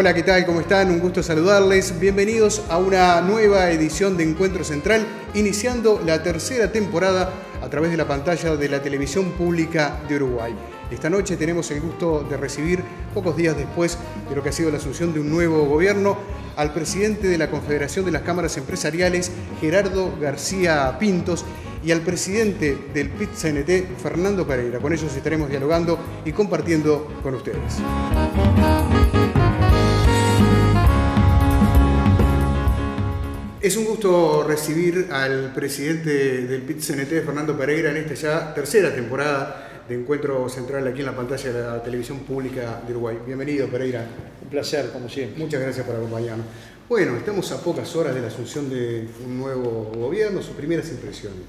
Hola, ¿qué tal? ¿Cómo están? Un gusto saludarles. Bienvenidos a una nueva edición de Encuentro Central, iniciando la tercera temporada a través de la pantalla de la televisión pública de Uruguay. Esta noche tenemos el gusto de recibir, pocos días después de lo que ha sido la asunción de un nuevo gobierno, al presidente de la Confederación de las Cámaras Empresariales, Gerardo García Pintos, y al presidente del PIT-CNT, Fernando Pereira. Con ellos estaremos dialogando y compartiendo con ustedes. Es un gusto recibir al presidente del PIT-CNT, Fernando Pereira, en esta ya tercera temporada de Encuentro Central aquí en la pantalla de la televisión pública de Uruguay. Bienvenido, Pereira. Un placer, como siempre. Muchas gracias por acompañarnos. Bueno, estamos a pocas horas de la asunción de un nuevo gobierno. Sus primeras impresiones.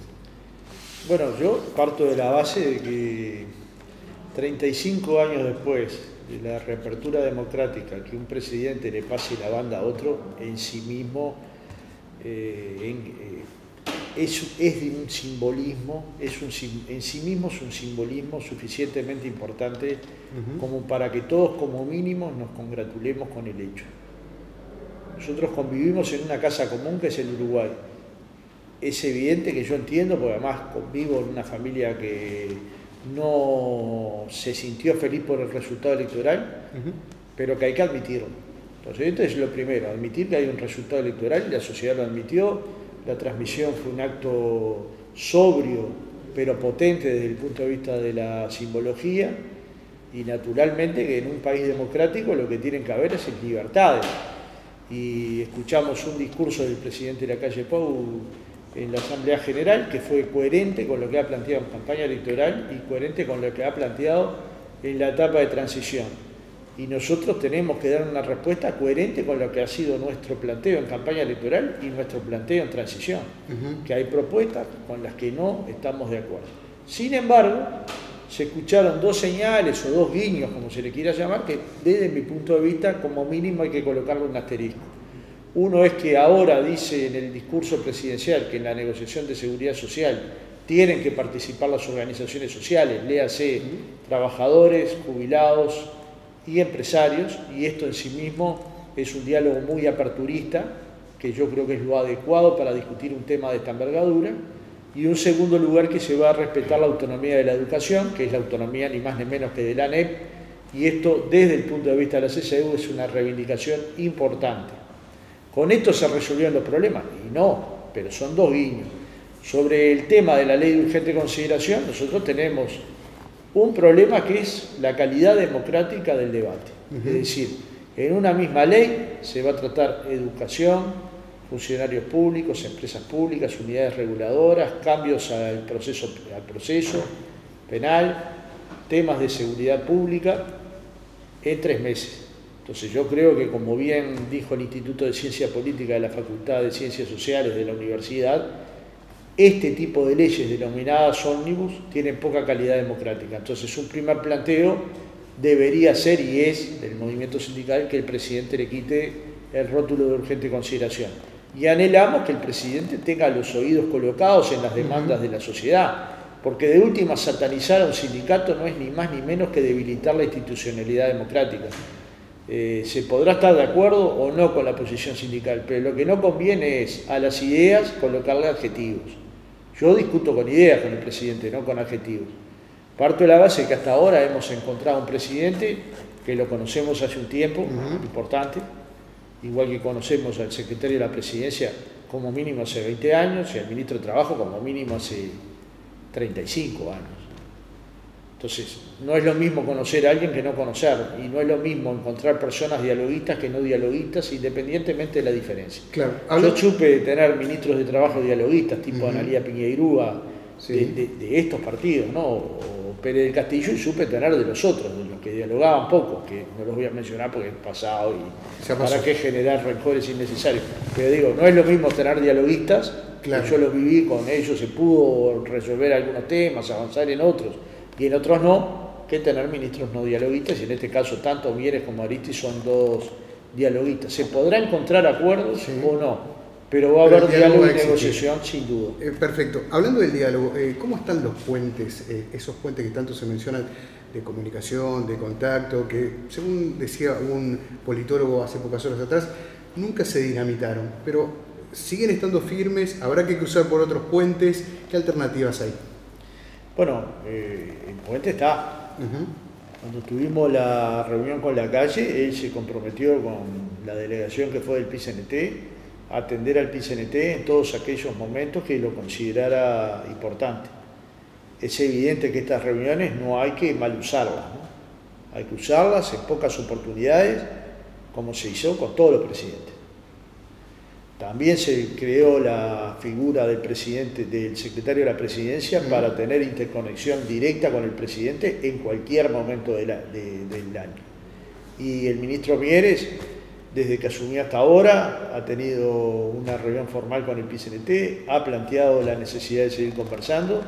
Bueno, yo parto de la base de que 35 años después de la reapertura democrática, que un presidente le pase la banda a otro, en sí mismo es de un simbolismo, en sí mismo es un simbolismo suficientemente importante como para que todos como mínimo nos congratulemos con el hecho. Nosotros convivimos en una casa común que es el Uruguay. Es evidente que yo entiendo, porque además convivo en una familia que no se sintió feliz por el resultado electoral, pero que hay que admitirlo. Entonces, esto es lo primero, admitir que hay un resultado electoral, y la sociedad lo admitió. La transmisión fue un acto sobrio, pero potente desde el punto de vista de la simbología, y naturalmente que en un país democrático lo que tienen que haber es libertades. Y escuchamos un discurso del presidente de la calle Pou en la Asamblea General que fue coherente con lo que ha planteado en campaña electoral y coherente con lo que ha planteado en la etapa de transición. Y nosotros tenemos que dar una respuesta coherente con lo que ha sido nuestro planteo en campaña electoral y nuestro planteo en transición, que hay propuestas con las que no estamos de acuerdo. Sin embargo, se escucharon dos señales o dos guiños, como se le quiera llamar, que desde mi punto de vista, como mínimo, hay que colocarle un asterisco. Uno es que ahora dice en el discurso presidencial que en la negociación de seguridad social tienen que participar las organizaciones sociales, léase trabajadores, jubilados y empresarios, y esto en sí mismo es un diálogo muy aperturista, que yo creo que es lo adecuado para discutir un tema de esta envergadura. Y un segundo lugar, que se va a respetar la autonomía de la educación, que es la autonomía ni más ni menos que de la ANEP, y esto desde el punto de vista de la CCU es una reivindicación importante. ¿Con esto se resolvieron los problemas? Y no, pero son dos guiños. Sobre el tema de la ley de urgente consideración, nosotros tenemos un problema que es la calidad democrática del debate. Es decir, en una misma ley se va a tratar educación, funcionarios públicos, empresas públicas, unidades reguladoras, cambios al proceso penal, temas de seguridad pública, en 3 meses. Entonces yo creo que, como bien dijo el Instituto de Ciencia Política de la Facultad de Ciencias Sociales de la Universidad, este tipo de leyes denominadas ómnibus tienen poca calidad democrática. Entonces un primer planteo debería ser, y es del movimiento sindical, que el presidente le quite el rótulo de urgente consideración. Y anhelamos que el presidente tenga los oídos colocados en las demandas de la sociedad, porque de última satanizar a un sindicato no es ni más ni menos que debilitar la institucionalidad democrática. Se podrá estar de acuerdo o no con la posición sindical, pero lo que no conviene es a las ideas colocarle adjetivos. Yo discuto con ideas con el presidente, no con adjetivos. Parto de la base que hasta ahora hemos encontrado un presidente que lo conocemos hace un tiempo, importante, igual que conocemos al secretario de la Presidencia como mínimo hace 20 años y al ministro de Trabajo como mínimo hace 35 años. Entonces, no es lo mismo conocer a alguien que no conocer, y no es lo mismo encontrar personas dialoguistas que no dialoguistas, independientemente de la diferencia. Claro. Yo supe tener ministros de Trabajo dialoguistas, tipo Analía Piñeirúa, de estos partidos, ¿no? O Pérez del Castillo, y supe tener de los otros, de los que dialogaban poco, que no los voy a mencionar porque es pasado y para qué generar rencores innecesarios. Pero digo, no es lo mismo tener dialoguistas, claro, que yo los viví con ellos, se pudo resolver algunos temas, avanzar en otros, y en otros no, que tener ministros no dialoguistas, y en este caso tanto Mieres como Aristi son dos dialoguistas. ¿Se podrá encontrar acuerdos o no? Pero va a haber diálogo y negociación, sin duda. Perfecto. Hablando del diálogo, ¿cómo están los puentes, esos puentes que tanto se mencionan de comunicación, de contacto, que según decía un politólogo hace pocas horas atrás, nunca se dinamitaron, pero siguen estando firmes, habrá que cruzar por otros puentes. ¿Qué alternativas hay? Bueno, el puente está. Cuando tuvimos la reunión con la calle, él se comprometió con la delegación que fue del PICNT a atender al PICNT en todos aquellos momentos que lo considerara importante. Es evidente que estas reuniones no hay que mal usarlas, ¿no? Hay que usarlas en pocas oportunidades, como se hizo con todos los presidentes. También se creó la figura del presidente, del secretario de la presidencia, para tener interconexión directa con el presidente en cualquier momento del año. Y el ministro Mieres, desde que asumió hasta ahora, ha tenido una reunión formal con el PICNT, ha planteado la necesidad de seguir conversando,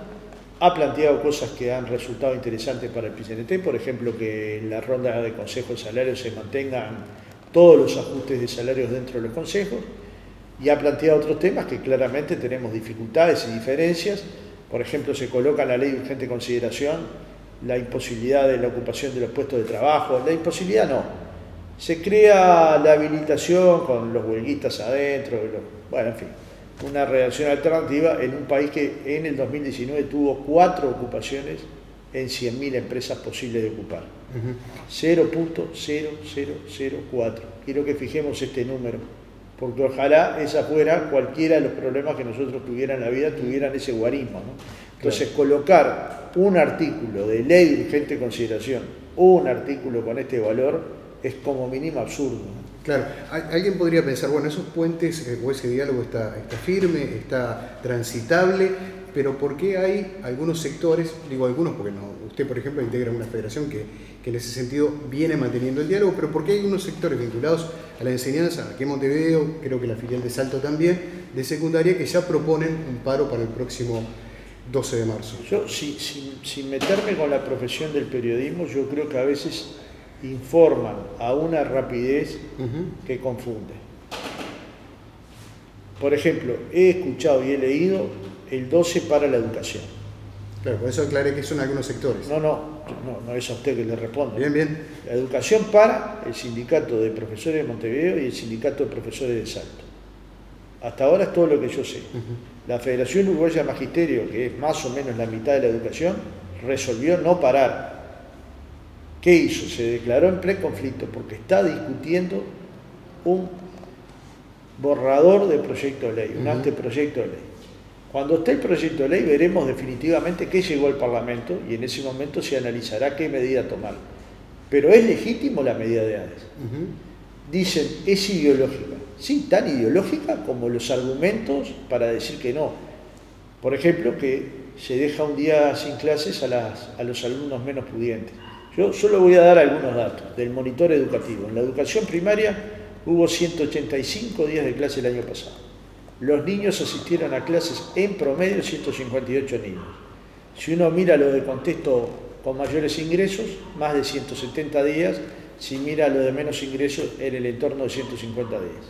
ha planteado cosas que han resultado interesantes para el PICNT, por ejemplo, que en la ronda de consejos de salarios se mantengan todos los ajustes de salarios dentro de los consejos, y ha planteado otros temas que claramente tenemos dificultades y diferencias. Por ejemplo, se coloca en la ley de urgente consideración la imposibilidad de la ocupación de los puestos de trabajo. La imposibilidad no. Se crea la habilitación con los huelguistas adentro, bueno, en fin, una redacción alternativa en un país que en el 2019 tuvo 4 ocupaciones en 100.000 empresas posibles de ocupar. 0.0004. Quiero que fijemos este número, porque ojalá esa fuera cualquiera de los problemas que nosotros tuvieran en la vida, tuvieran ese guarismo, ¿no? Entonces, colocar un artículo de ley de urgente consideración, un artículo con este valor, es como mínimo absurdo, ¿no? Claro, alguien podría pensar, bueno, esos puentes o ese diálogo está firme, está transitable, pero ¿por qué hay algunos sectores, digo algunos porque no, usted por ejemplo integra una federación que en ese sentido viene manteniendo el diálogo, pero ¿por qué hay unos sectores vinculados a la enseñanza, aquí en Montevideo, creo que la filial de Salto también, de secundaria, que ya proponen un paro para el próximo 12 de marzo? Yo, sin meterme con la profesión del periodismo, yo creo que a veces informan a una rapidez que confunde. Por ejemplo, he escuchado y he leído el 12 para la educación. Claro, por eso aclaré que son algunos sectores. No es a usted que le respondo. Bien. La educación para el sindicato de profesores de Montevideo y el sindicato de profesores de Salto. Hasta ahora es todo lo que yo sé. La Federación Uruguaya de Magisterio, que es más o menos la mitad de la educación, resolvió no parar. ¿Qué hizo? Se declaró en preconflicto porque está discutiendo un borrador de proyecto de ley, un anteproyecto de ley. Cuando esté el proyecto de ley veremos definitivamente qué llegó al Parlamento y en ese momento se analizará qué medida tomar. Pero es legítimo la medida de ADES. Dicen, es ideológica. Sí, tan ideológica como los argumentos para decir que no. Por ejemplo, que se deja un día sin clases a los alumnos menos pudientes. Yo solo voy a dar algunos datos del monitor educativo. En la educación primaria hubo 185 días de clase el año pasado. Los niños asistieron a clases en promedio 158 niños. Si uno mira lo de contexto con mayores ingresos, más de 170 días. Si mira lo de menos ingresos, en el entorno de 150 días.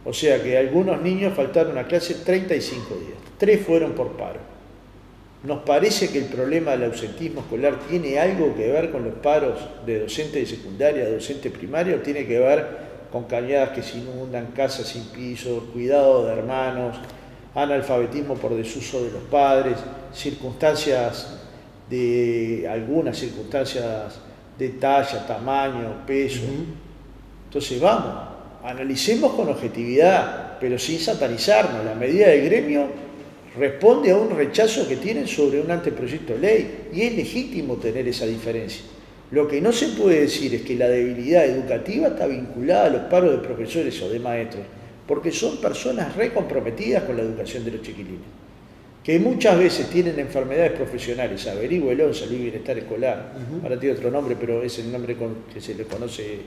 O sea que algunos niños faltaron a clase 35 días. 3 fueron por paro. Nos parece que el problema del ausentismo escolar tiene algo que ver con los paros de docente de secundaria, de docente primaria, o tiene que ver con cañadas que se inundan, casas sin piso, cuidado de hermanos, analfabetismo por desuso de los padres, algunas circunstancias de talla, tamaño, peso. Entonces vamos, analicemos con objetividad, pero sin satanizarnos. La medida del gremio responde a un rechazo que tienen sobre un anteproyecto de ley y es legítimo tener esa diferencia. Lo que no se puede decir es que la debilidad educativa está vinculada a los paros de profesores o de maestros, porque son personas recomprometidas con la educación de los chiquilines, que muchas veces tienen enfermedades profesionales. Averígüelo en Salud y Bienestar Escolar, ahora tiene otro nombre, pero es el nombre que se le conoce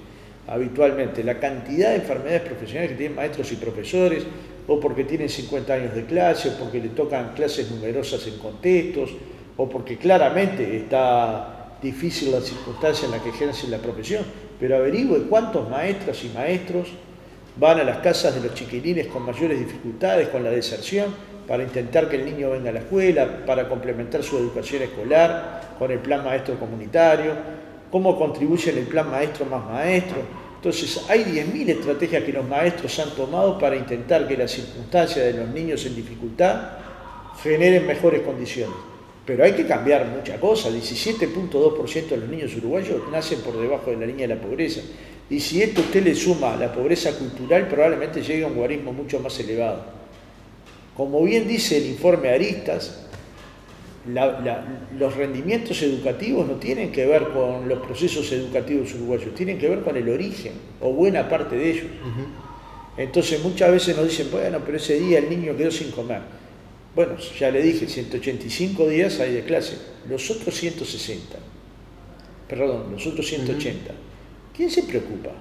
habitualmente. La cantidad de enfermedades profesionales que tienen maestros y profesores, o porque tienen 50 años de clase, o porque le tocan clases numerosas en contextos, o porque claramente está difícil la circunstancia en la que ejercen la profesión. Pero averigüe cuántos maestras y maestros van a las casas de los chiquilines con mayores dificultades, con la deserción, para intentar que el niño venga a la escuela, para complementar su educación escolar con el plan maestro comunitario, cómo contribuye en el plan maestro más maestro. Entonces hay 10.000 estrategias que los maestros han tomado para intentar que las circunstancias de los niños en dificultad generen mejores condiciones. Pero hay que cambiar muchas cosas. 17.2% de los niños uruguayos nacen por debajo de la línea de la pobreza. Y si esto usted le suma la pobreza cultural, probablemente llegue a un guarismo mucho más elevado. Como bien dice el informe Aristas, los rendimientos educativos no tienen que ver con los procesos educativos uruguayos, tienen que ver con el origen, o buena parte de ellos. Entonces muchas veces nos dicen, bueno, pero ese día el niño quedó sin comer. Bueno, ya le dije, 185 días hay de clase, los otros 160, perdón, los otros 180. ¿Quién se preocupa?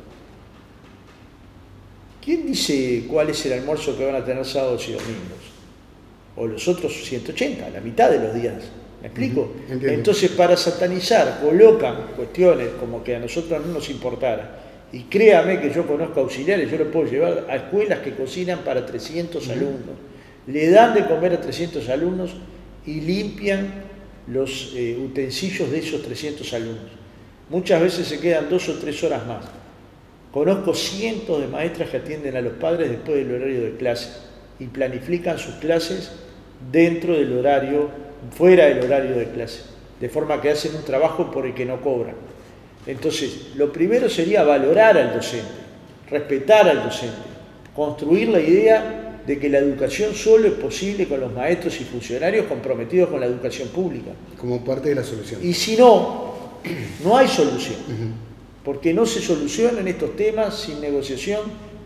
¿Quién dice cuál es el almuerzo que van a tener sábados y domingos? O los otros 180, la mitad de los días. ¿Me explico? Entonces, para satanizar, colocan cuestiones como que a nosotros no nos importara. Y créame que yo conozco auxiliares, yo lo puedo llevar a escuelas que cocinan para 300 alumnos. Le dan de comer a 300 alumnos y limpian los utensilios de esos 300 alumnos. Muchas veces se quedan 2 o 3 horas más. Conozco cientos de maestras que atienden a los padres después del horario de clase y planifican sus clases dentro del horario, fuera del horario de clase, de forma que hacen un trabajo por el que no cobran. Entonces, lo primero sería valorar al docente, respetar al docente, construir la idea de que la educación solo es posible con los maestros y funcionarios comprometidos con la educación pública. Como parte de la solución. Y si no, no hay solución, porque no se solucionan estos temas sin negociación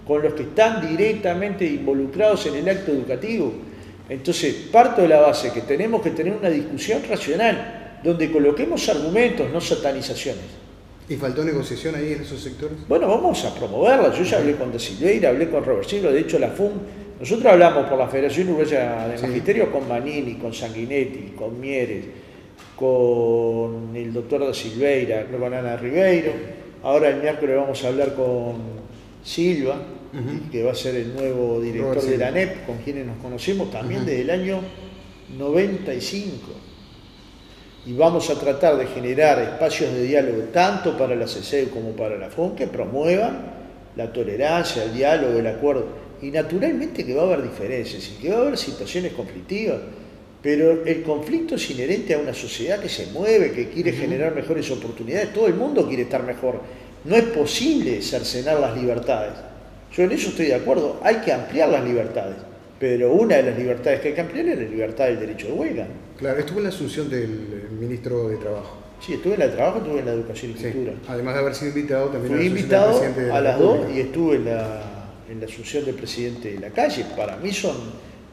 con los que están directamente involucrados en el acto educativo. Entonces, parto de la base que tenemos que tener una discusión racional, donde coloquemos argumentos, no satanizaciones. ¿Y faltó negociación ahí en esos sectores? Bueno, vamos a promoverla. Yo ya hablé con Da Silveira, hablé con Robert Siglo, de hecho la FUM, nosotros hablamos por la Federación Uruguaya de Magisterio con Manini, con Sanguinetti, con Mieres, con el doctor Da Silveira, con Ana Ribeiro. Ahora el miércoles vamos a hablar con Silva, que va a ser el nuevo director de la ANEP, con quienes nos conocemos también desde el año 95. Y vamos a tratar de generar espacios de diálogo tanto para la CECEU como para la FUN que promuevan la tolerancia, el diálogo, el acuerdo. Y naturalmente que va a haber diferencias y que va a haber situaciones conflictivas, pero el conflicto es inherente a una sociedad que se mueve, que quiere generar mejores oportunidades. Todo el mundo quiere estar mejor. No es posible cercenar las libertades. Yo en eso estoy de acuerdo, hay que ampliar las libertades, pero una de las libertades que hay que ampliar es la libertad del derecho de huelga. Claro, estuvo en la asunción del ministro de Trabajo. Sí, estuve en la de Trabajo, estuve en la Educación y Cultura. Además de haber sido invitado también fui invitado a las dos y estuve en la asunción del presidente de la calle. Para mí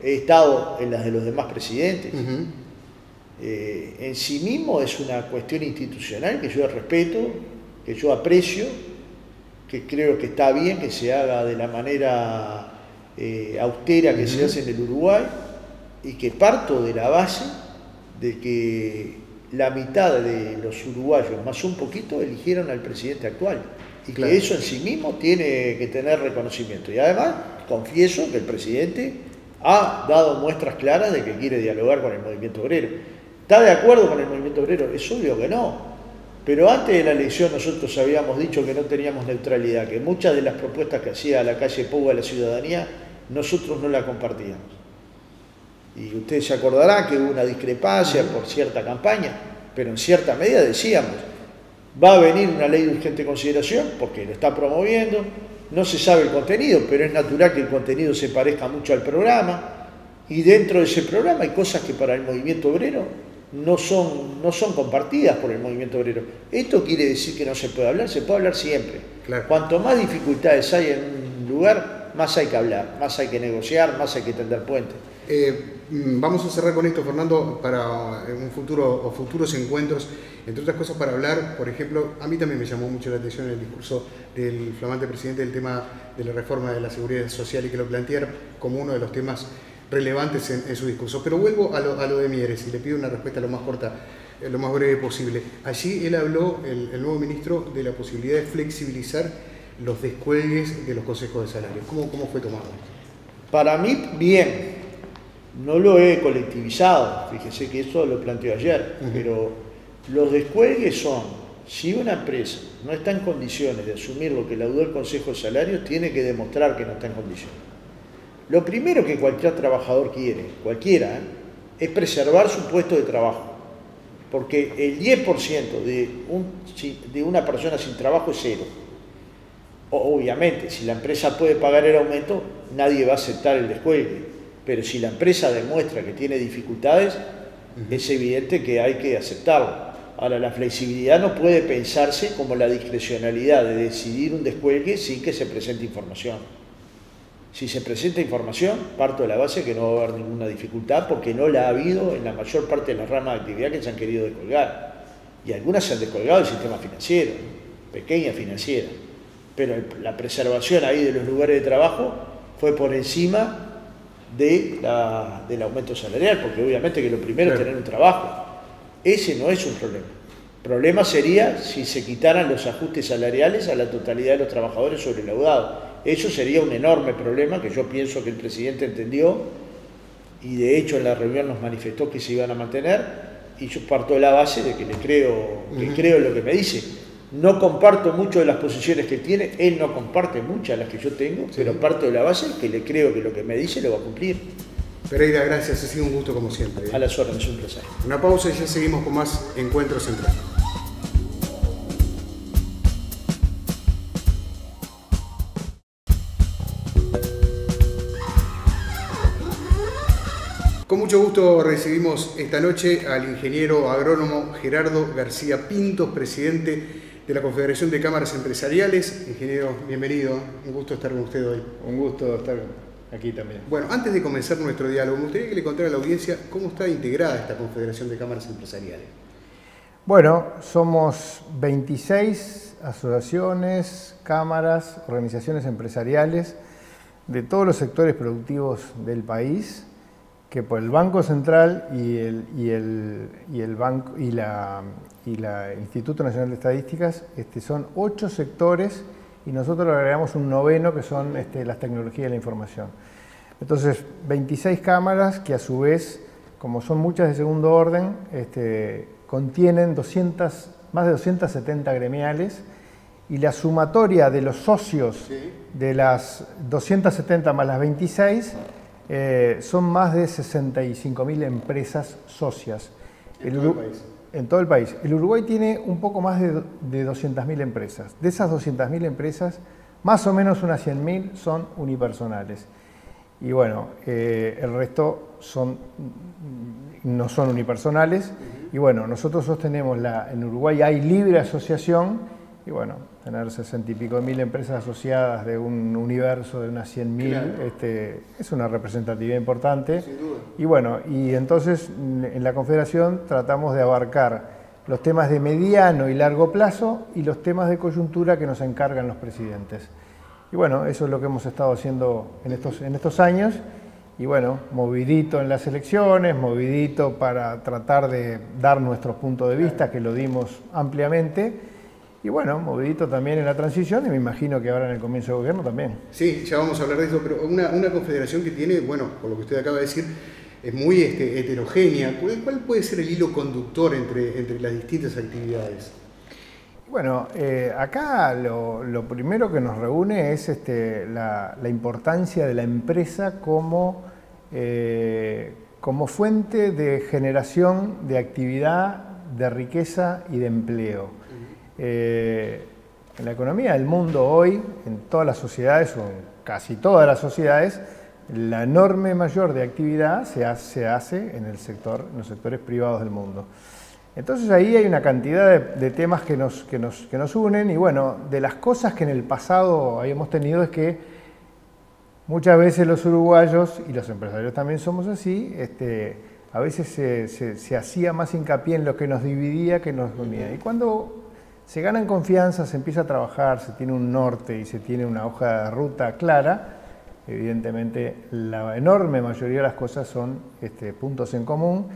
he estado en las de los demás presidentes. En sí mismo es una cuestión institucional que yo respeto, que yo aprecio, que creo que está bien que se haga de la manera austera que se hace en el Uruguay, y que parto de la base de que la mitad de los uruguayos, más un poquito, eligieron al presidente actual, y que eso en sí mismo tiene que tener reconocimiento. Y además confieso que el presidente ha dado muestras claras de que quiere dialogar con el movimiento obrero. ¿Está de acuerdo con el movimiento obrero? Es obvio que no. Pero antes de la elección nosotros habíamos dicho que no teníamos neutralidad, que muchas de las propuestas que hacía la calle Pou a la ciudadanía, nosotros no la compartíamos. Y ustedes se acordarán que hubo una discrepancia por cierta campaña, pero en cierta medida decíamos, va a venir una ley de urgente consideración, porque lo está promoviendo, no se sabe el contenido, pero es natural que el contenido se parezca mucho al programa, y dentro de ese programa hay cosas que para el movimiento obrero no son compartidas por el movimiento obrero. Esto quiere decir que no se puede hablar siempre. Claro. Cuanto más dificultades hay en un lugar, más hay que hablar, más hay que negociar, más hay que tender puentes. Vamos a cerrar con esto, Fernando, para un futuro o futuros encuentros, entre otras cosas para hablar, por ejemplo, a mí también me llamó mucho la atención el discurso del flamante presidente del tema de la reforma de la seguridad social y que lo planteara como uno de los temas relevantes en su discurso. Pero vuelvo a lo de Mieres y le pido una respuesta lo más corta, lo más breve posible. Allí él habló, el nuevo ministro, de la posibilidad de flexibilizar los descuelgues de los consejos de salarios. ¿Cómo fue tomado? Para mí, bien. No lo he colectivizado, fíjese que eso lo planteé ayer, pero los descuelgues son, si una empresa no está en condiciones de asumir lo que laudó el Consejo de Salarios, tiene que demostrar que no está en condiciones. Lo primero que cualquier trabajador quiere, cualquiera, es preservar su puesto de trabajo, porque el 10% de una persona sin trabajo es cero. Obviamente, si la empresa puede pagar el aumento, nadie va a aceptar el descuelgue. Pero si la empresa demuestra que tiene dificultades, es evidente que hay que aceptarlo. Ahora, la flexibilidad no puede pensarse como la discrecionalidad de decidir un descuelgue sin que se presente información. Si se presenta información, parto de la base que no va a haber ninguna dificultad porque no la ha habido en la mayor parte de las ramas de actividad que se han querido descolgar. Y algunas se han descolgado del sistema financiero, pequeña financiera. Pero la preservación ahí de los lugares de trabajo fue por encima del aumento salarial, porque obviamente que lo primero es tener un trabajo. Ese no es un problema. El problema sería si se quitaran los ajustes salariales a la totalidad de los trabajadores sobrelaudados. Eso sería un enorme problema que yo pienso que el presidente entendió y de hecho en la reunión nos manifestó que se iban a mantener y yo parto de la base de que le creo, creo lo que me dice. No comparto mucho de las posiciones que tiene, él no comparte muchas de las que yo tengo, pero parto de la base que le creo que lo que me dice lo va a cumplir. Pereira, gracias, ha sido un gusto como siempre. A las órdenes, un placer. Una pausa y ya seguimos con más Encuentro Central. Con mucho gusto recibimos esta noche al ingeniero agrónomo Gerardo García Pintos, presidente de la Confederación de Cámaras Empresariales. Ingeniero, bienvenido, un gusto estar con usted hoy. Un gusto estar aquí también. Bueno, antes de comenzar nuestro diálogo, me gustaría que le contara a la audiencia cómo está integrada esta Confederación de Cámaras Empresariales. Bueno, somos 26 asociaciones, cámaras, organizaciones empresariales de todos los sectores productivos del país, que por el Banco Central y el Instituto Nacional de Estadísticas son 8 sectores y nosotros agregamos un 9º que son las tecnologías de la información. Entonces, 26 cámaras que a su vez, como son muchas de segundo orden, contienen más de 270 gremiales y la sumatoria de los socios de las 270 más las 26 son más de 65.000 empresas socias. En todo el país. El Uruguay tiene un poco más de 200.000 empresas. De esas 200.000 empresas, más o menos unas 100.000 son unipersonales. Y bueno, el resto no son unipersonales. Y bueno, nosotros sostenemos en Uruguay hay libre asociación. Y bueno, tener 60 y pico mil empresas asociadas de un universo de unas 100.000, claro, es una representatividad importante. Sin duda. Y bueno, y entonces en la Confederación tratamos de abarcar los temas de mediano y largo plazo y los temas de coyuntura que nos encargan los presidentes. Y bueno, eso es lo que hemos estado haciendo en estos años. Y bueno, movidito en las elecciones, movidito para tratar de dar nuestro punto de vista, que lo dimos ampliamente. Y bueno, movidito también en la transición y me imagino que ahora en el comienzo de gobierno también. Sí, ya vamos a hablar de eso, pero una confederación que tiene, bueno, por lo que usted acaba de decir, es muy heterogénea. ¿Cuál puede ser el hilo conductor entre las distintas actividades? Bueno, acá lo primero que nos reúne es la importancia de la empresa como fuente de generación de actividad, de riqueza y de empleo. En la economía del mundo hoy, en todas las sociedades o en casi todas las sociedades, la enorme mayor de actividad se hace en los sectores privados del mundo. Entonces ahí hay una cantidad de temas que nos unen y bueno, de las cosas que en el pasado habíamos tenido es que muchas veces los uruguayos, y los empresarios también somos así, a veces se hacía más hincapié en lo que nos dividía que nos unía. Y cuando se gana en confianza, se empieza a trabajar, se tiene un norte y se tiene una hoja de ruta clara, evidentemente la enorme mayoría de las cosas son puntos en común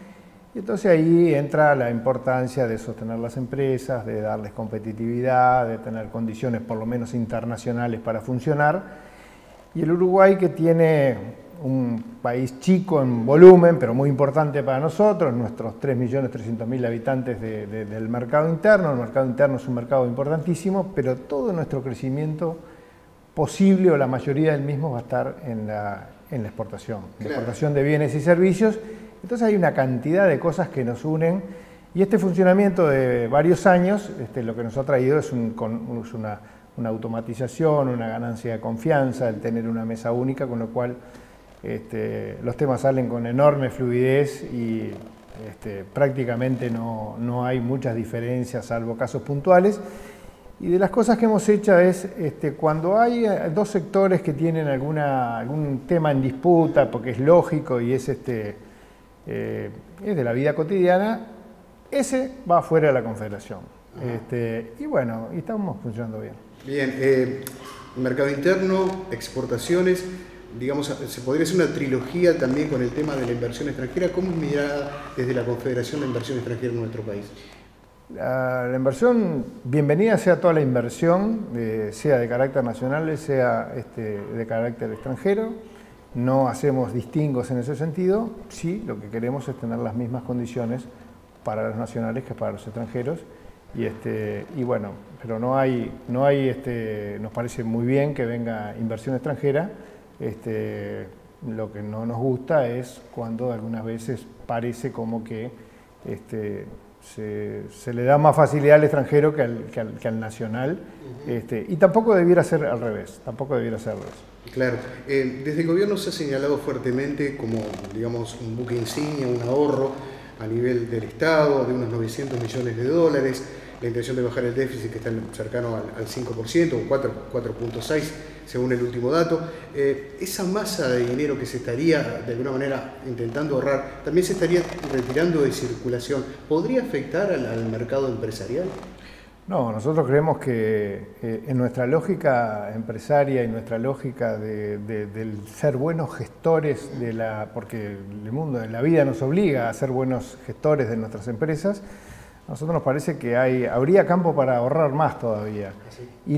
Y entonces ahí entra la importancia de sostener las empresas, de darles competitividad, de tener condiciones por lo menos internacionales para funcionar. Y el Uruguay, que tiene un país chico en volumen, pero muy importante para nosotros, nuestros 3.300.000 habitantes del mercado interno. El mercado interno es un mercado importantísimo, pero todo nuestro crecimiento posible, o la mayoría del mismo, va a estar en la exportación. La exportación de bienes y servicios. Entonces hay una cantidad de cosas que nos unen, y este funcionamiento de varios años lo que nos ha traído es una automatización, una ganancia de confianza, el tener una mesa única, con lo cual los temas salen con enorme fluidez y prácticamente no hay muchas diferencias, salvo casos puntuales. Y de las cosas que hemos hecho es, cuando hay dos sectores que tienen algún tema en disputa, porque es lógico y es de la vida cotidiana, ese va afuera de la Confederación. Y bueno, y estamos funcionando bien. Bien, mercado interno, exportaciones, digamos, se podría hacer una trilogía también con el tema de la inversión extranjera. ¿Cómo es mirada desde la Confederación la inversión extranjera en nuestro país? La inversión, bienvenida sea toda la inversión, sea de carácter nacional, sea de carácter extranjero. No hacemos distingos en ese sentido. Sí, lo que queremos es tener las mismas condiciones para los nacionales que para los extranjeros. Y bueno, pero no hay nos parece muy bien que venga inversión extranjera. Lo que no nos gusta es cuando algunas veces parece como que se le da más facilidad al extranjero que al nacional, y tampoco debiera ser al revés, Claro, desde el gobierno se ha señalado fuertemente como, digamos, un buque insignia, un ahorro a nivel del Estado de unos 900 millones de dólares, la intención de bajar el déficit, que está cercano al 5%, o 4.6% según el último dato. Esa masa de dinero que se estaría de alguna manera intentando ahorrar, también se estaría retirando de circulación. ¿Podría afectar al mercado empresarial? No, nosotros creemos que en nuestra lógica empresaria y nuestra lógica del ser buenos gestores, porque el mundo de la vida nos obliga a ser buenos gestores de nuestras empresas, a nosotros nos parece que habría campo para ahorrar más todavía. Y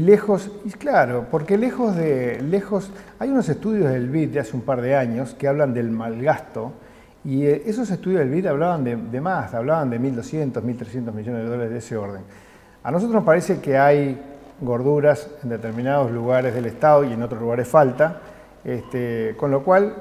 claro, porque hay unos estudios del BID de hace un par de años que hablan del malgasto, y esos estudios del BID hablaban de más, hablaban de 1.200, 1.300 millones de dólares de ese orden. A nosotros nos parece que hay gorduras en determinados lugares del Estado y en otros lugares falta, con lo cual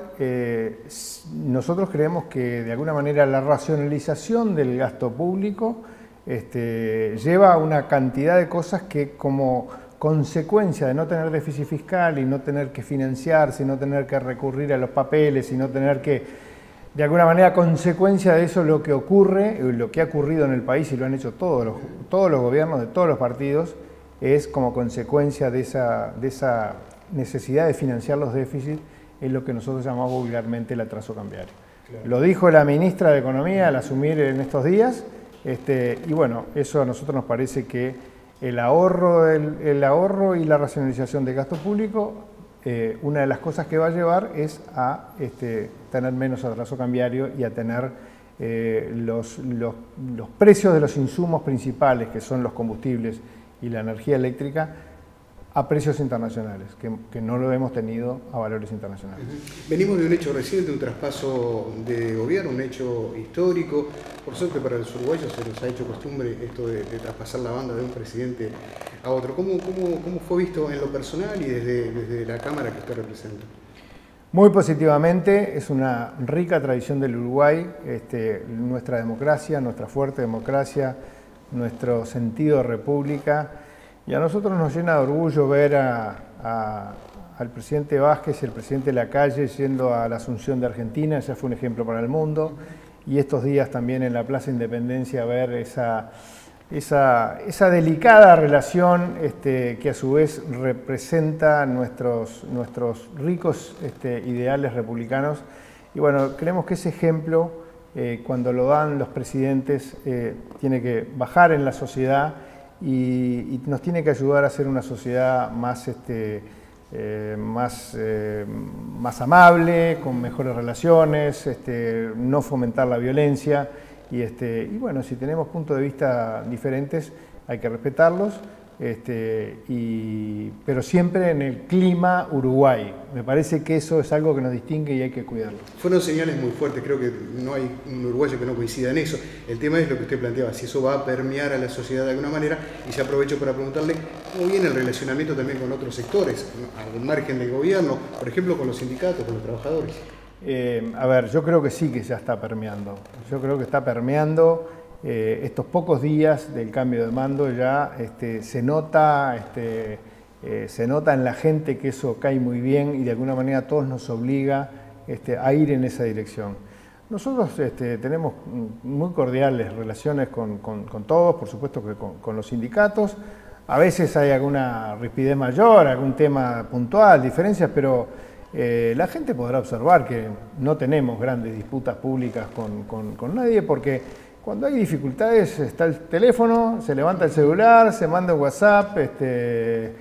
nosotros creemos que de alguna manera la racionalización del gasto público lleva a una cantidad de cosas que, como consecuencia de no tener déficit fiscal y no tener que financiarse, y no tener que recurrir a los papeles y no tener que, de alguna manera, consecuencia de eso, lo que ocurre, lo que ha ocurrido en el país, y lo han hecho todos los gobiernos de todos los partidos, es como consecuencia de esa necesidad de financiar los déficits, es lo que nosotros llamamos vulgarmente el atraso cambiario. Claro. Lo dijo la ministra de Economía al asumir en estos días, y bueno, eso a nosotros nos parece que el ahorro y la racionalización del gasto público, una de las cosas que va a llevar es a tener menos atraso cambiario y a tener los precios de los insumos principales, que son los combustibles y la energía eléctrica, a precios internacionales, que no lo hemos tenido a valores internacionales. Venimos de un hecho reciente, un traspaso de gobierno, un hecho histórico. Por suerte para los uruguayos se nos ha hecho costumbre esto de traspasar la banda de un presidente a otro. ¿Cómo fue visto en lo personal y desde la Cámara que usted representa? Muy positivamente, es una rica tradición del Uruguay, nuestra democracia, nuestra fuerte democracia, nuestro sentido de república. Y a nosotros nos llena de orgullo ver al presidente Vázquez y al presidente Lacalle yendo a la Asunción de Argentina, ya fue un ejemplo para el mundo, y estos días también en la Plaza Independencia ver esa delicada relación que a su vez representa nuestros ricos ideales republicanos. Y bueno, creemos que ese ejemplo, cuando lo dan los presidentes, tiene que bajar en la sociedad y nos tiene que ayudar a ser una sociedad más amable, con mejores relaciones, no fomentar la violencia. Y bueno, si tenemos puntos de vista diferentes, hay que respetarlos, pero siempre en el clima Uruguay. Me parece que eso es algo que nos distingue y hay que cuidarlo. Fueron señales muy fuertes, creo que no hay un uruguayo que no coincida en eso. El tema es lo que usted planteaba, si eso va a permear a la sociedad de alguna manera, y se aprovecho para preguntarle cómo viene el relacionamiento también con otros sectores, al margen del gobierno, por ejemplo con los sindicatos, con los trabajadores. A ver, yo creo que sí que ya está permeando. Yo creo que está permeando. Estos pocos días del cambio de mando ya se nota en la gente que eso cae muy bien y de alguna manera a todos nos obliga a ir en esa dirección. Nosotros tenemos muy cordiales relaciones con todos, por supuesto que con los sindicatos. A veces hay alguna rispidez mayor, algún tema puntual, diferencias, pero la gente podrá observar que no tenemos grandes disputas públicas con nadie, porque cuando hay dificultades está el teléfono, se levanta el celular, se manda un WhatsApp, hay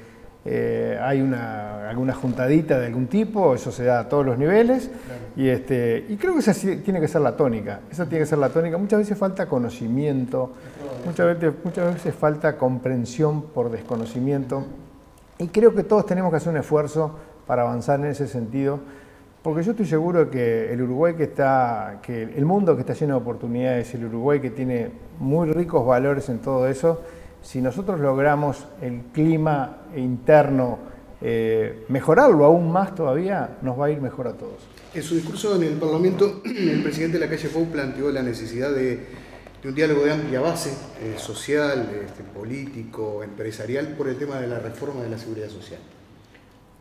alguna juntadita de algún tipo, eso se da a todos los niveles, claro. Y creo que esa tiene que ser la tónica, Muchas veces falta conocimiento, muchas veces falta comprensión por desconocimiento, y creo que todos tenemos que hacer un esfuerzo para avanzar en ese sentido, porque yo estoy seguro de que el Uruguay que el mundo que está lleno de oportunidades, el Uruguay que tiene muy ricos valores en todo eso, si nosotros logramos el clima interno, mejorarlo aún más todavía, nos va a ir mejor a todos. En su discurso en el Parlamento, el presidente Lacalle Pou planteó la necesidad de un diálogo de amplia base, social, político, empresarial, por el tema de la reforma de la seguridad social.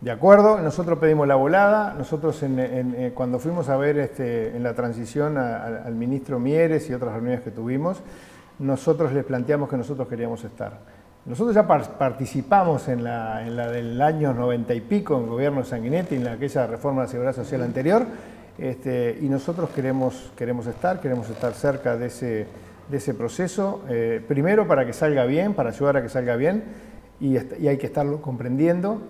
De acuerdo, nosotros pedimos la volada, nosotros cuando fuimos a ver en la transición al ministro Mieres y otras reuniones que tuvimos, nosotros les planteamos que nosotros queríamos estar. Nosotros ya participamos en la del año 90 y pico, en el gobierno de Sanguinetti, en aquella reforma de la seguridad social anterior, y nosotros queremos estar cerca de ese proceso, primero para que salga bien, para ayudar a que salga bien, y hay que estarlo comprendiendo.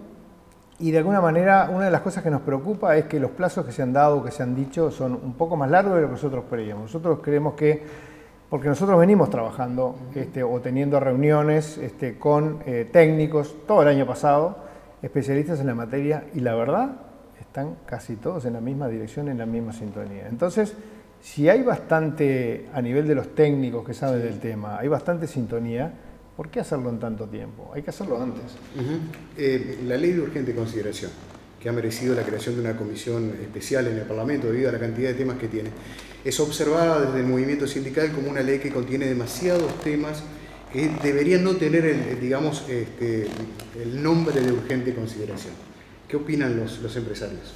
Y de alguna manera, una de las cosas que nos preocupa es que los plazos que se han dado, que se han dicho, son un poco más largos de lo que nosotros creíamos. Nosotros creemos que, porque nosotros venimos trabajando o teniendo reuniones con técnicos todo el año pasado, especialistas en la materia, y la verdad, están casi todos en la misma dirección, en la misma sintonía. Entonces, si hay bastante, a nivel de los técnicos que saben del tema, hay bastante sintonía, ¿por qué hacerlo en tanto tiempo? Hay que hacerlo antes. La ley de urgente consideración, que ha merecido la creación de una comisión especial en el Parlamento debido a la cantidad de temas que tiene, es observada desde el movimiento sindical como una ley que contiene demasiados temas que deberían no tener el nombre de urgente consideración. ¿Qué opinan los empresarios?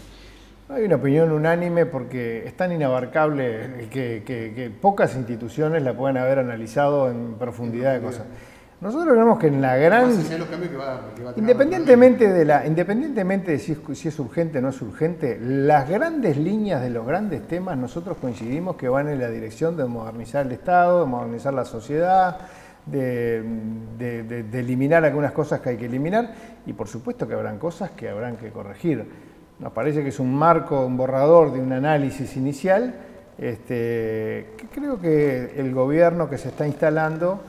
Hay una opinión unánime porque es tan inabarcable que pocas instituciones la pueden haber analizado en profundidad de cosas. Nosotros vemos que en la gran... Independientemente de si es urgente o no es urgente, las grandes líneas de los grandes temas nosotros coincidimos que van en la dirección de modernizar el Estado, de modernizar la sociedad, de eliminar algunas cosas que hay que eliminar, y por supuesto que habrán cosas que habrán que corregir. Nos parece que es un marco, un borrador de un análisis inicial, que creo que el gobierno que se está instalando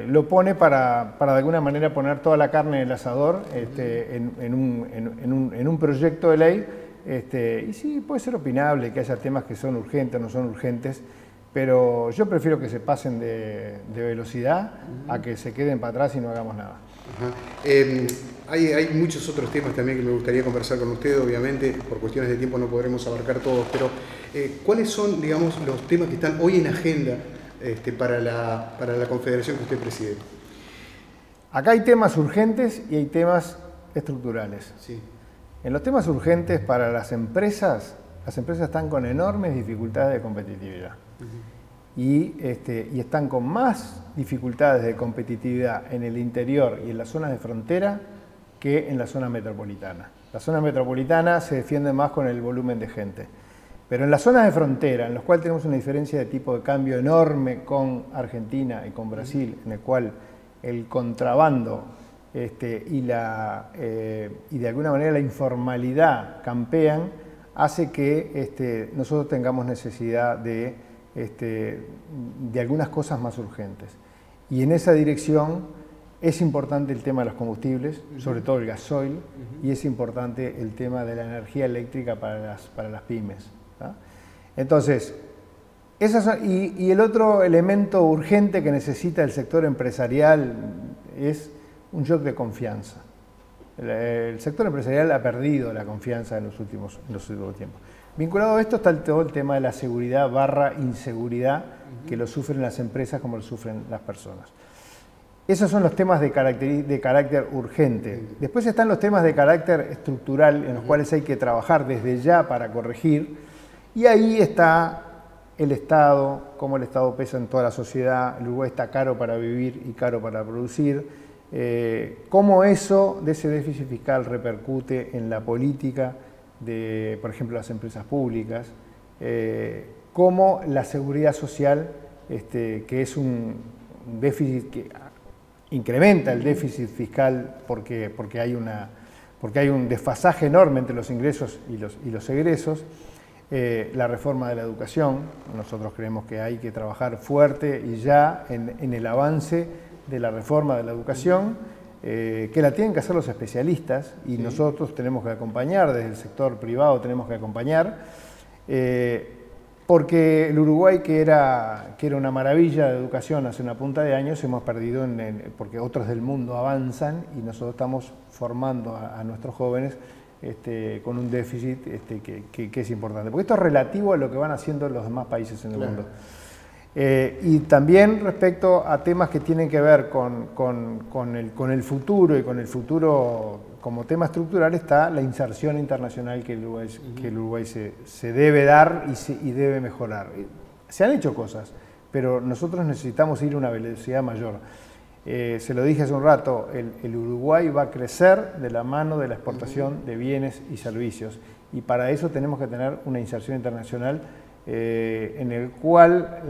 lo pone para de alguna manera poner toda la carne en el asador en un proyecto de ley, y sí, puede ser opinable que haya temas que son urgentes o no son urgentes, pero yo prefiero que se pasen de velocidad a que se queden para atrás y no hagamos nada. Hay muchos otros temas también que me gustaría conversar con usted, obviamente por cuestiones de tiempo no podremos abarcar todos, pero ¿cuáles son, digamos, los temas que están hoy en agenda para la confederación que usted preside? Acá hay temas urgentes y hay temas estructurales. Sí. En los temas urgentes para las empresas están con enormes dificultades de competitividad. Y están con más dificultades de competitividad en el interior y en las zonas de frontera que en la zona metropolitana. La zona metropolitana se defiende más con el volumen de gente. Pero en las zonas de frontera, en las cuales tenemos una diferencia de tipo de cambio enorme con Argentina y con Brasil, en el cual el contrabando y de alguna manera la informalidad campean, hace que nosotros tengamos necesidad de de algunas cosas más urgentes. Y en esa dirección es importante el tema de los combustibles, sobre todo el gasoil, y es importante el tema de la energía eléctrica para las pymes, ¿tá? Entonces, y el otro elemento urgente que necesita el sector empresarial es un shock de confianza. El sector empresarial ha perdido la confianza en los últimos tiempos. Vinculado a esto está todo el tema de la seguridad / inseguridad que lo sufren las empresas como lo sufren las personas. Esos son los temas de carácter urgente. Después están los temas de carácter estructural en los cuales hay que trabajar desde ya para corregir, y ahí está el Estado, cómo el Estado pesa en toda la sociedad. El Uruguay está caro para vivir y caro para producir. Cómo eso de ese déficit fiscal repercute en la política de, por ejemplo, las empresas públicas, cómo la seguridad social, que es un déficit que incrementa el déficit fiscal porque hay un desfasaje enorme entre los ingresos y los egresos. La reforma de la educación, nosotros creemos que hay que trabajar fuerte y ya en el avance de la reforma de la educación, que la tienen que hacer los especialistas, y nosotros tenemos que acompañar, desde el sector privado tenemos que acompañar, porque el Uruguay, que era una maravilla de educación hace una punta de años, hemos perdido porque otros del mundo avanzan y nosotros estamos formando a nuestros jóvenes con un déficit que es importante, porque esto es relativo a lo que van haciendo los demás países en el mundo. Y también respecto a temas que tienen que ver con el futuro, y con el futuro como tema estructural, está la inserción internacional que el Uruguay se debe dar y debe mejorar. Se han hecho cosas, pero nosotros necesitamos ir a una velocidad mayor. Se lo dije hace un rato, el Uruguay va a crecer de la mano de la exportación de bienes y servicios, y para eso tenemos que tener una inserción internacional en el cual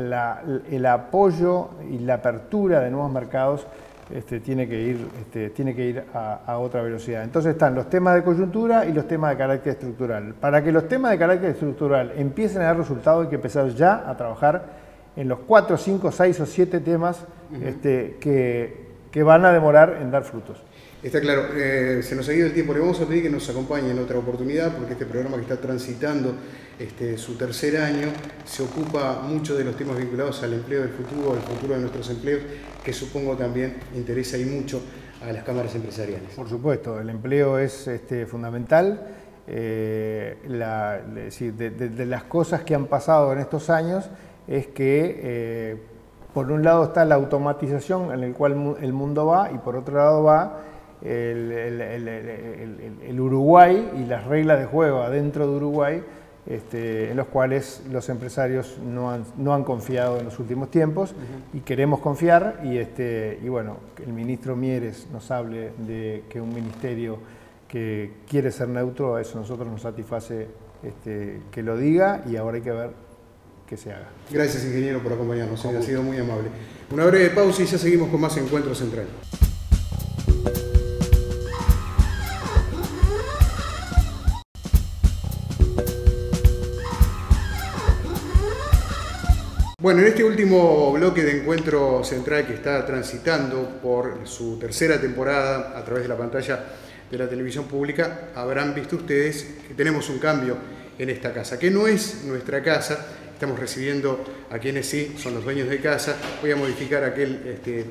el apoyo y la apertura de nuevos mercados tiene que ir a otra velocidad. Entonces están los temas de coyuntura y los temas de carácter estructural. Para que los temas de carácter estructural empiecen a dar resultados, hay que empezar ya a trabajar en los 4, 5, 6 o 7 temas que van a demorar en dar frutos. Está claro, se nos ha ido el tiempo. Le vamos a pedir que nos acompañe en otra oportunidad, porque este programa, que está transitando su tercer año, se ocupa mucho de los temas vinculados al empleo del futuro, al futuro de nuestros empleos, que supongo también interesa y mucho a las cámaras empresariales. Por supuesto, el empleo es fundamental. De las cosas que han pasado en estos años es que por un lado está la automatización en el cual el mundo va, y por otro lado va el Uruguay y las reglas de juego adentro de Uruguay, en los cuales los empresarios no han confiado en los últimos tiempos, y queremos confiar, y bueno, que el ministro Mieres nos hable de que un ministerio que quiere ser neutro, a eso nosotros nos satisface que lo diga, y ahora hay que ver que se haga. Gracias, ingeniero, por acompañarnos, ha sido muy amable. Una breve pausa y ya seguimos con más Encuentro Central. Bueno, en este último bloque de Encuentro Central, que está transitando por su tercera temporada a través de la pantalla de la televisión pública, habrán visto ustedes que tenemos un cambio en esta casa, que no es nuestra casa. Estamos recibiendo a quienes sí son los dueños de casa. Voy a modificar aquel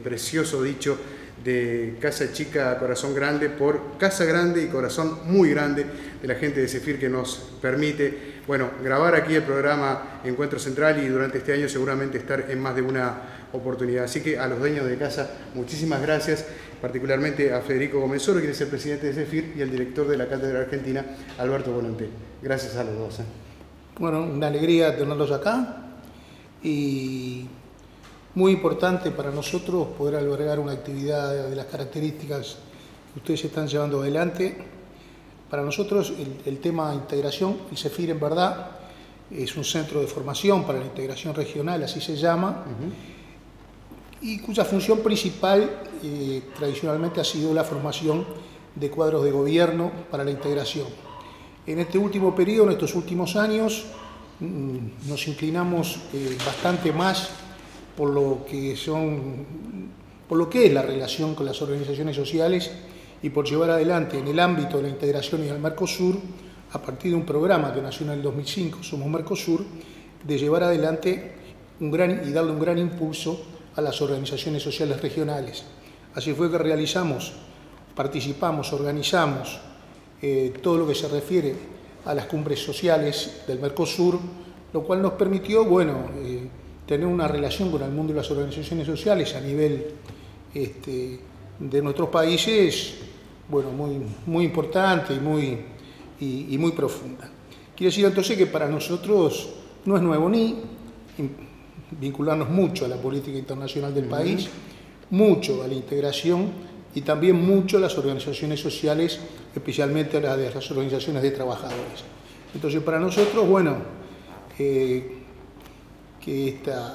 precioso dicho de casa chica, corazón grande, por casa grande y corazón muy grande de la gente de Zephyr, que nos permite, bueno, grabar aquí el programa Encuentro Central, y durante este año seguramente estar en más de una oportunidad. Así que a los dueños de casa, muchísimas gracias, particularmente a Federico Gómez Oro, quien es el presidente de Zephyr, y el director de la Cátedra Argentina, Alberto Volonté. Gracias a los dos. Bueno, una alegría tenerlos acá, y muy importante para nosotros poder albergar una actividad de las características que ustedes están llevando adelante. Para nosotros el tema de integración, el Zephyr en verdad es un centro de formación para la integración regional, así se llama, y cuya función principal tradicionalmente ha sido la formación de cuadros de gobierno para la integración. En este último periodo, en estos últimos años, nos inclinamos bastante más por lo que es la relación con las organizaciones sociales y por llevar adelante en el ámbito de la integración y el Mercosur, a partir de un programa que nació en el 2005, Somos Mercosur, de llevar adelante y darle un gran impulso a las organizaciones sociales regionales. Así fue que participamos, organizamos todo lo que se refiere a las cumbres sociales del Mercosur, lo cual nos permitió, tener una relación con el mundo de las organizaciones sociales a nivel de nuestros países, muy importante y muy profunda. Quiere decir entonces que para nosotros no es nuevo ni vincularnos mucho a la política internacional del país, mucho a la integración y también mucho a las organizaciones sociales, especialmente a las organizaciones de trabajadores. Entonces para nosotros, que esta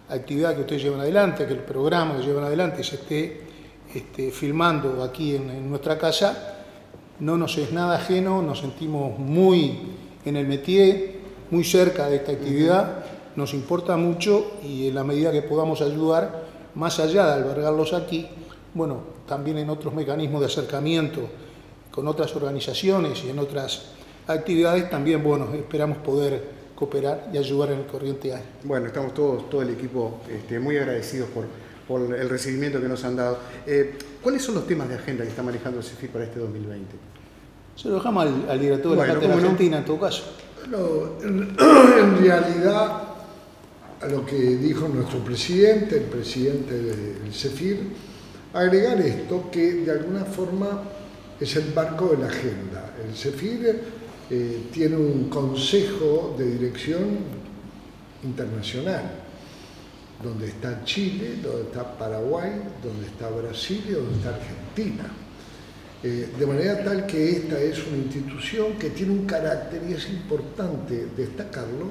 actividad que ustedes llevan adelante, que el programa que llevan adelante se esté filmando aquí en nuestra casa, no nos es nada ajeno, nos sentimos muy en el métier, muy cerca de esta actividad, nos importa mucho y en la medida que podamos ayudar, más allá de albergarlos aquí, también en otros mecanismos de acercamiento con otras organizaciones y en otras actividades, también esperamos poder cooperar y ayudar en el corriente año. Bueno, estamos todo el equipo muy agradecidos por el recibimiento que nos han dado. ¿Cuáles son los temas de agenda que está manejando el CEFIR para este 2020? Se lo dejamos al director de la Cátedra Argentina, en todo caso. En realidad, a lo que dijo nuestro presidente, el presidente del CEFIR, agregar esto que de alguna forma es el marco de la agenda. El CEFIR tiene un consejo de dirección internacional, donde está Chile, donde está Paraguay, donde está Brasil y donde está Argentina. De manera tal que esta es una institución que tiene un carácter, y es importante destacarlo,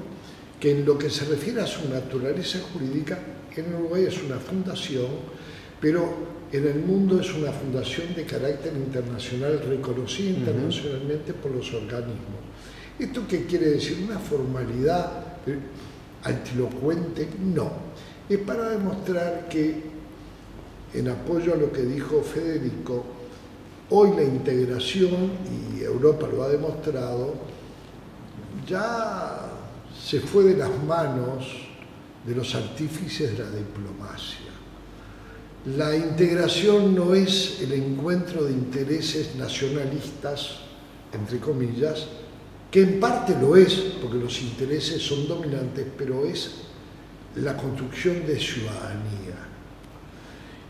que en lo que se refiere a su naturaleza jurídica, en Uruguay es una fundación, pero en el mundo es una fundación de carácter internacional, reconocida internacionalmente por los organismos. ¿Esto qué quiere decir? ¿Una formalidad antilocuente? No. Es para demostrar que, en apoyo a lo que dijo Federico, hoy la integración, y Europa lo ha demostrado, ya se fue de las manos de los artífices de la diplomacia. La integración no es el encuentro de intereses nacionalistas, entre comillas, que en parte lo es, porque los intereses son dominantes, pero es la construcción de ciudadanía.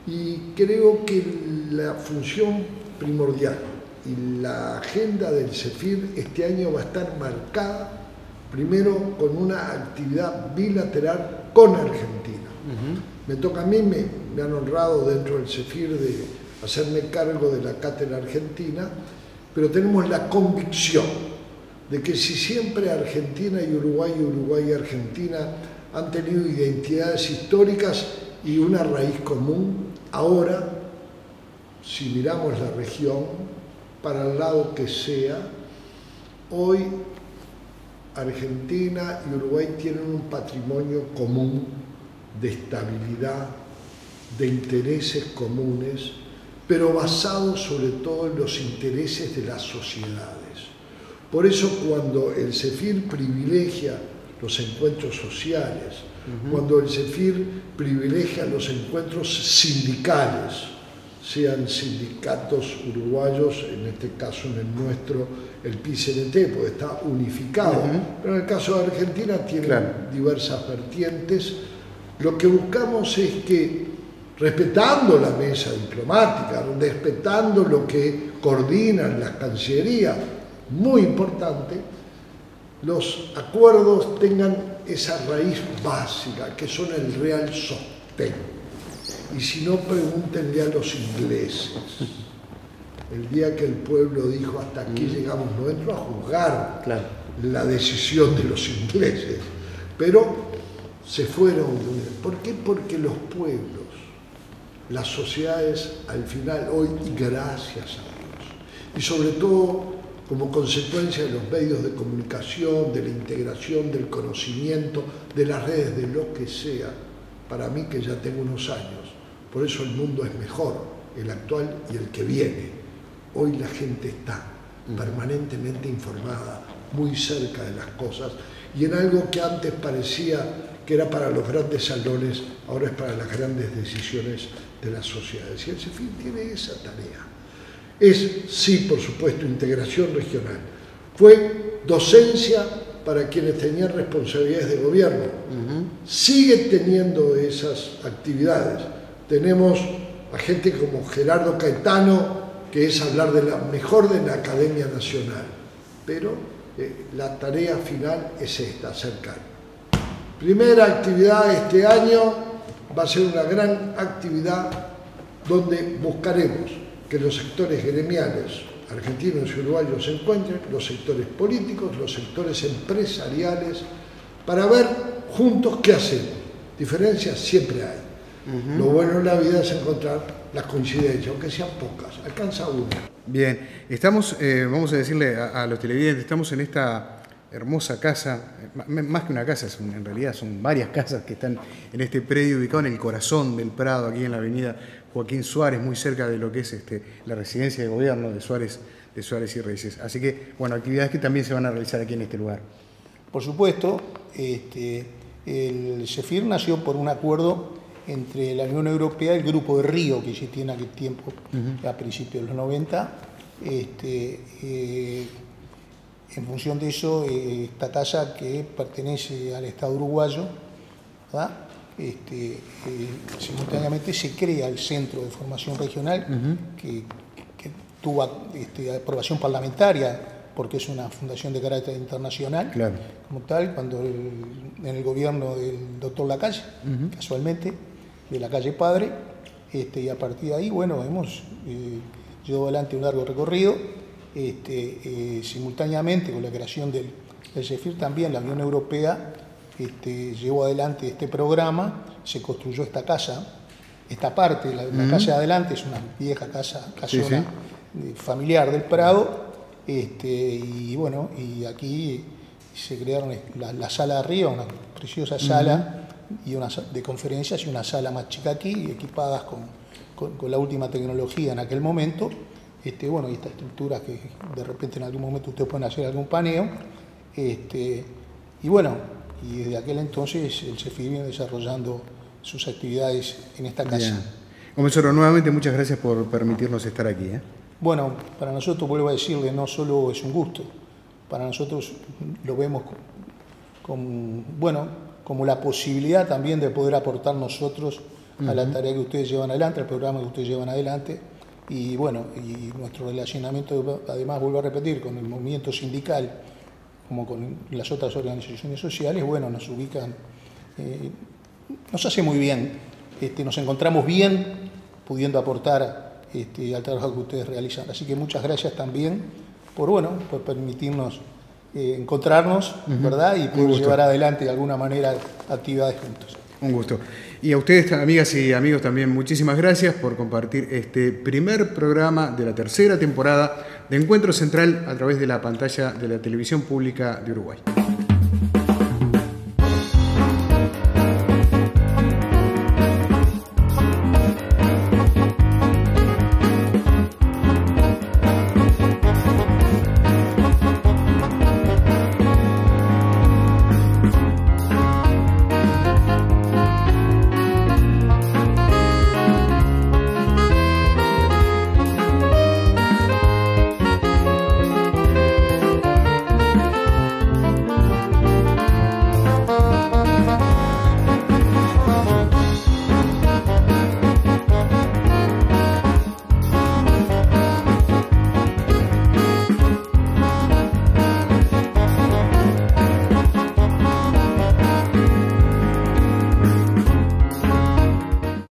Y creo que la función primordial y la agenda del CEFIR este año va a estar marcada primero con una actividad bilateral con Argentina. Me toca a mí, me han honrado dentro del CEFIR de hacerme cargo de la cátedra argentina, pero tenemos la convicción de que si siempre Argentina y Uruguay y Argentina han tenido identidades históricas y una raíz común, ahora, si miramos la región, para el lado que sea, hoy Argentina y Uruguay tienen un patrimonio común de estabilidad, de intereses comunes, pero basado sobre todo en los intereses de las sociedades. Por eso cuando el CEFIR privilegia los encuentros sociales, cuando el CEFIR privilegia los encuentros sindicales, sean sindicatos uruguayos, en este caso en el nuestro, el PICNT, porque está unificado, pero en el caso de Argentina tiene diversas vertientes. Lo que buscamos es que, respetando la mesa diplomática, respetando lo que coordinan las cancillerías, muy importante, los acuerdos tengan esa raíz básica, que son el real sostén. Y si no, pregúntenle a los ingleses. El día que el pueblo dijo hasta aquí llegamos, no entro a juzgar la decisión de los ingleses, pero se fueron. ¿Por qué? Porque los pueblos, las sociedades al final hoy, gracias a Dios, y sobre todo como consecuencia de los medios de comunicación, de la integración, del conocimiento, de las redes, de lo que sea, para mí que ya tengo unos años. Por eso el mundo es mejor, el actual y el que viene. Hoy la gente está permanentemente informada, muy cerca de las cosas, y en algo que antes parecía que era para los grandes salones, ahora es para las grandes decisiones de las sociedades. Y el CEFIR tiene esa tarea. Es, sí, por supuesto, integración regional. Fue docencia para quienes tenían responsabilidades de gobierno. Sigue teniendo esas actividades. Tenemos a gente como Gerardo Caetano, que es hablar de la mejor de la Academia Nacional. Pero la tarea final es esta, acercar. Primera actividad este año va a ser una gran actividad donde buscaremos que los sectores gremiales argentinos y uruguayos se encuentren, los sectores políticos, los sectores empresariales, para ver juntos qué hacemos. Diferencias siempre hay. Lo bueno en la vida es encontrar las coincidencias, aunque sean pocas, alcanza una. Bien, estamos, vamos a decirle a los televidentes, estamos en esta hermosa casa, más que una casa, en realidad son varias casas que están en este predio ubicado en el corazón del Prado, aquí en la avenida Joaquín Suárez, muy cerca de lo que es la residencia de gobierno de Suárez y Reyes. Así que, bueno, actividades que también se van a realizar aquí en este lugar. Por supuesto, el CEFIR nació por un acuerdo entre la Unión Europea y el Grupo de Río, que existía en aquel tiempo, a principios de los 90. En función de eso, esta casa que pertenece al Estado uruguayo, ¿verdad? Simultáneamente se crea el Centro de Formación Regional, que tuvo aprobación parlamentaria, porque es una fundación de carácter internacional, claro, como tal, cuando en el gobierno del doctor Lacalle, casualmente, de Lacalle Padre, y a partir de ahí, bueno, hemos llevado adelante un largo recorrido. Simultáneamente con la creación del CEFIR, también la Unión Europea llevó adelante este programa, se construyó esta casa, esta parte, la casa de adelante es una vieja casona familiar del Prado, y bueno, y aquí se crearon la sala de arriba, una preciosa sala y una de conferencias, y una sala más chica aquí, equipadas con la última tecnología en aquel momento. Bueno, y estas estructuras que de repente en algún momento ustedes pueden hacer algún paneo, y bueno, y desde aquel entonces el CEFIR viene desarrollando sus actividades en esta casa. Bien. Comensoro, nuevamente muchas gracias por permitirnos estar aquí. Bueno, para nosotros, vuelvo a decirle, no solo es un gusto, para nosotros lo vemos como la posibilidad también de poder aportar nosotros a la tarea que ustedes llevan adelante, al programa que ustedes llevan adelante. Y bueno, y nuestro relacionamiento, además, vuelvo a repetir, con el movimiento sindical, como con las otras organizaciones sociales, bueno, nos ubican, nos hace muy bien, nos encontramos bien pudiendo aportar al trabajo que ustedes realizan. Así que muchas gracias también por permitirnos encontrarnos, ¿verdad? Y poder llevar adelante de alguna manera actividades juntos. Un gusto. Y a ustedes, amigas y amigos, también muchísimas gracias por compartir este primer programa de la tercera temporada de Encuentro Central a través de la pantalla de la Televisión Pública de Uruguay.